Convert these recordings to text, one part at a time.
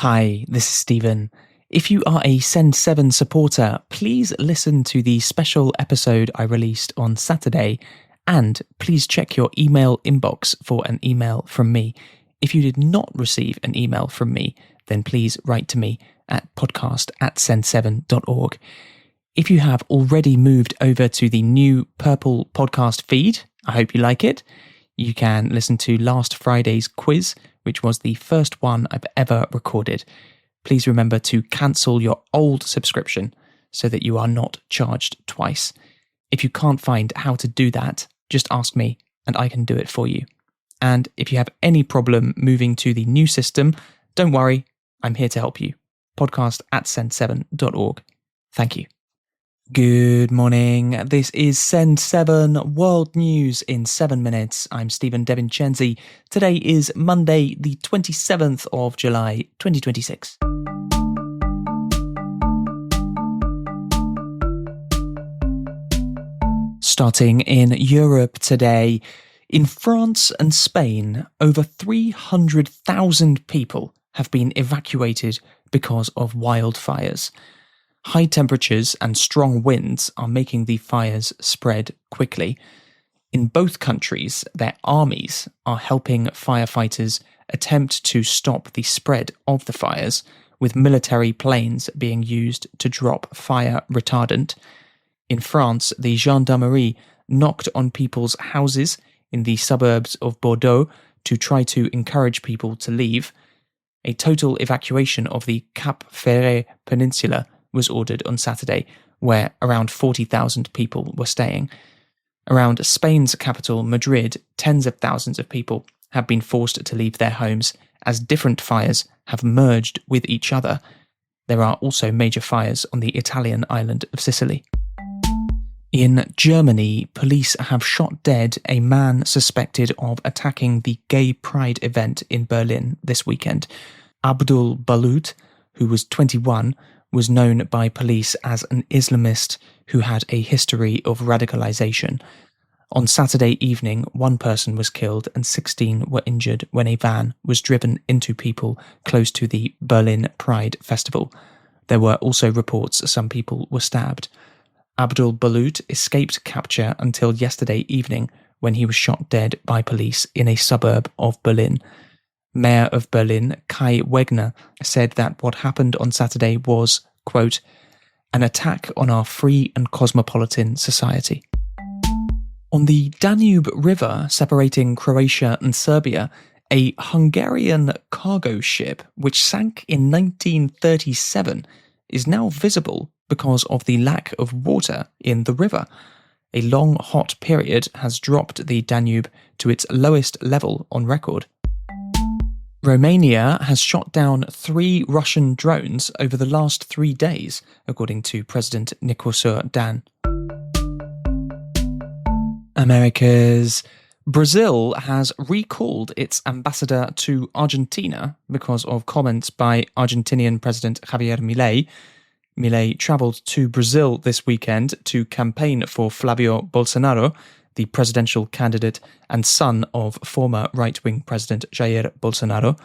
Hi, this is Stephen. If you are a Send7 supporter, please listen to the special episode I released on Saturday, and please check your email inbox for an email from me. If you did not receive an email from me, then please write to me at podcast@send7.org. If you have already moved over to the new Purple podcast feed, I hope you like it. You can listen to last Friday's quiz, which was the first one I've ever recorded. Please remember to cancel your old subscription so that you are not charged twice. If you can't find how to do that, just ask me and I can do it for you. And if you have any problem moving to the new system, don't worry, I'm here to help you. podcast@send7.org. Thank you. Good morning. This is Send7 World News in 7 minutes. I'm Stephen Devincenzi. Today is Monday, the 27th of July, 2026. Starting in Europe today, in France and Spain, over 300,000 people have been evacuated because of wildfires. High temperatures and strong winds are making the fires spread quickly. In both countries, their armies are helping firefighters attempt to stop the spread of the fires, with military planes being used to drop fire retardant. In France, the gendarmerie knocked on people's houses in the suburbs of Bordeaux to try to encourage people to leave. A total evacuation of the Cap Ferret Peninsula was ordered on Saturday, where around 40,000 people were staying. Around Spain's capital, Madrid, tens of thousands of people have been forced to leave their homes as different fires have merged with each other. There are also major fires on the Italian island of Sicily. In Germany, police have shot dead a man suspected of attacking the gay pride event in Berlin this weekend. Abdul Balut, who was 21, was known by police as an Islamist who had a history of radicalization. On Saturday evening, one person was killed and 16 were injured when a van was driven into people close to the Berlin Pride Festival. There were also reports some people were stabbed. Abdul Balut escaped capture until yesterday evening when he was shot dead by police in a suburb of Berlin. Mayor of Berlin, Kai Wegner, said that what happened on Saturday was, quote, an attack on our free and cosmopolitan society. On the Danube River separating Croatia and Serbia, a Hungarian cargo ship which sank in 1937 is now visible because of the lack of water in the river. A long hot period has dropped the Danube to its lowest level on record. Romania has shot down 3 Russian drones over the last 3 days, according to President Nicolae Dan. America's Brazil has recalled its ambassador to Argentina because of comments by Argentinian President Javier Milei. Milei travelled to Brazil this weekend to campaign for Flavio Bolsonaro, the presidential candidate and son of former right-wing President Jair Bolsonaro.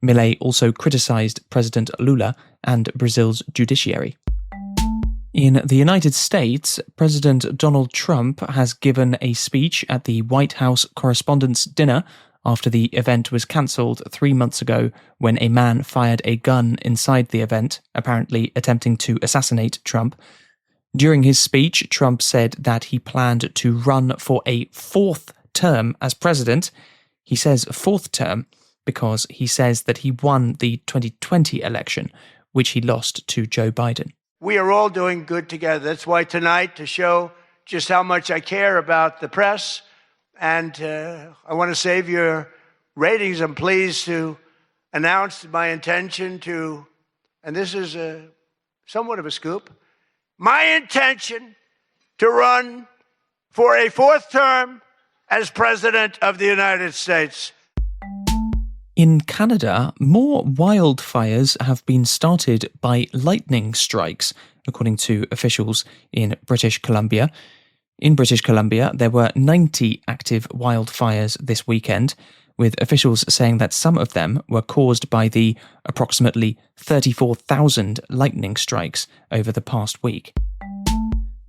Milei also criticised President Lula and Brazil's judiciary. In the United States, President Donald Trump has given a speech at the White House Correspondents' Dinner after the event was cancelled 3 months ago when a man fired a gun inside the event, apparently attempting to assassinate Trump. During his speech, Trump said that he planned to run for a 4th term as president. He says 4th term because he says that he won the 2020 election, which he lost to Joe Biden. We are all doing good together. That's why tonight, to show just how much I care about the press, and I want to save your ratings, I'm pleased to announce my intention to, and this is somewhat of a scoop, my intention to run for a 4th term as President of the United States. In Canada, more wildfires have been started by lightning strikes, according to officials in British Columbia. In British Columbia, there were 90 active wildfires this weekend. with officials saying that some of them were caused by the approximately 34,000 lightning strikes over the past week.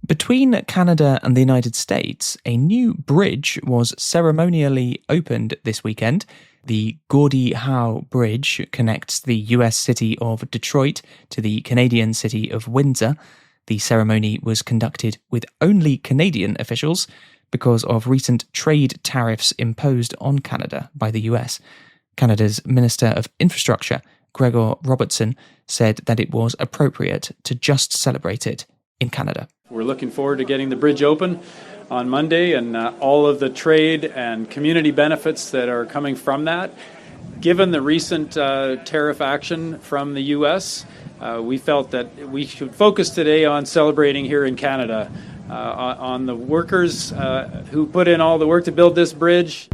Between Canada and the United States, a new bridge was ceremonially opened this weekend. The Gordie Howe Bridge connects the US city of Detroit to the Canadian city of Windsor. The ceremony was conducted with only Canadian officials because of recent trade tariffs imposed on Canada by the US. Canada's Minister of Infrastructure, Gregor Robertson, said that it was appropriate to just celebrate it in Canada. We're looking forward to getting the bridge open on Monday and all of the trade and community benefits that are coming from that. Given the recent tariff action from the U.S., we felt that we should focus today on celebrating here in Canada, on the workers who put in all the work to build this bridge.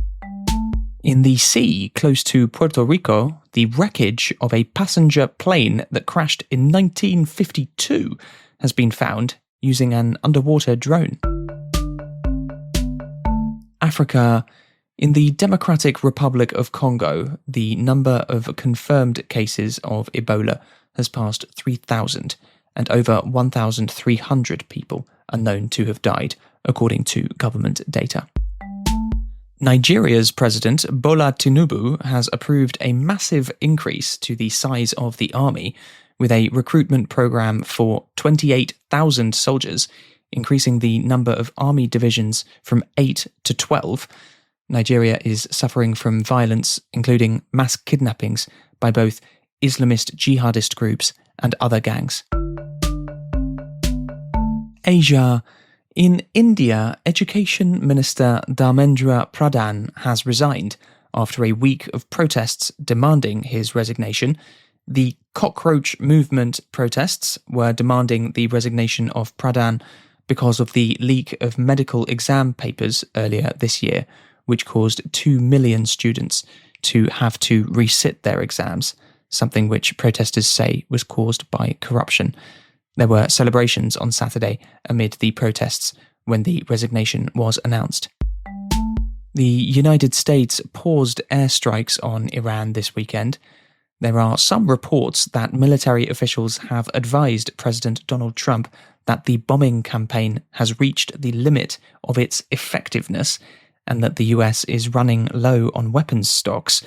In the sea close to Puerto Rico, the wreckage of a passenger plane that crashed in 1952 has been found using an underwater drone. Africa. In the Democratic Republic of Congo, the number of confirmed cases of Ebola has passed 3,000, and over 1,300 people are known to have died, according to government data. Nigeria's President Bola Tinubu has approved a massive increase to the size of the army, with a recruitment program for 28,000 soldiers, increasing the number of army divisions from 8 to 12. Nigeria is suffering from violence, including mass kidnappings by both Islamist jihadist groups and other gangs. Asia. In India, Education Minister Dharmendra Pradhan has resigned after a week of protests demanding his resignation. The cockroach movement protests were demanding the resignation of Pradhan because of the leak of medical exam papers earlier this year, which caused 2 million students to have to resit their exams, something which protesters say was caused by corruption. There were celebrations on Saturday amid the protests when the resignation was announced. The United States paused airstrikes on Iran this weekend. There are some reports that military officials have advised President Donald Trump that the bombing campaign has reached the limit of its effectiveness and that the US is running low on weapons stocks.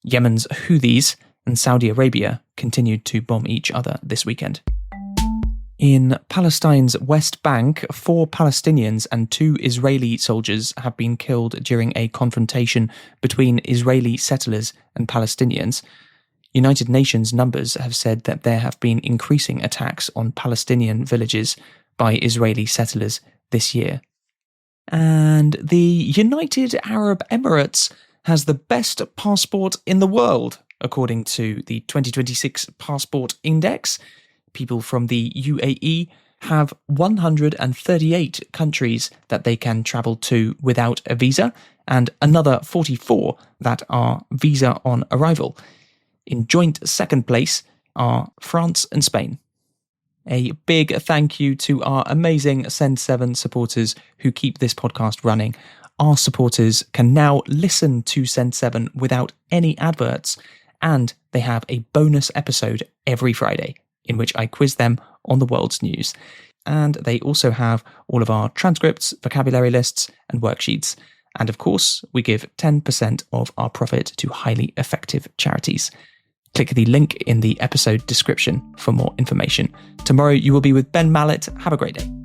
Yemen's Houthis and Saudi Arabia continued to bomb each other this weekend. In Palestine's West Bank, 4 Palestinians and 2 Israeli soldiers have been killed during a confrontation between Israeli settlers and Palestinians. United Nations numbers have said that there have been increasing attacks on Palestinian villages by Israeli settlers this year. And the United Arab Emirates has the best passport in the world, according to the 2026 Passport Index. People from the UAE have 138 countries that they can travel to without a visa, and another 44 that are visa on arrival. In joint second place are France and Spain. A big thank you to our amazing Send7 supporters who keep this podcast running. Our supporters can now listen to Send7 without any adverts, and they have a bonus episode every Friday in which I quiz them on the world's news. And they also have all of our transcripts, vocabulary lists, and worksheets. And of course, we give 10% of our profit to highly effective charities. Click the link in the episode description for more information. Tomorrow you will be with Ben Mallet. Have a great day.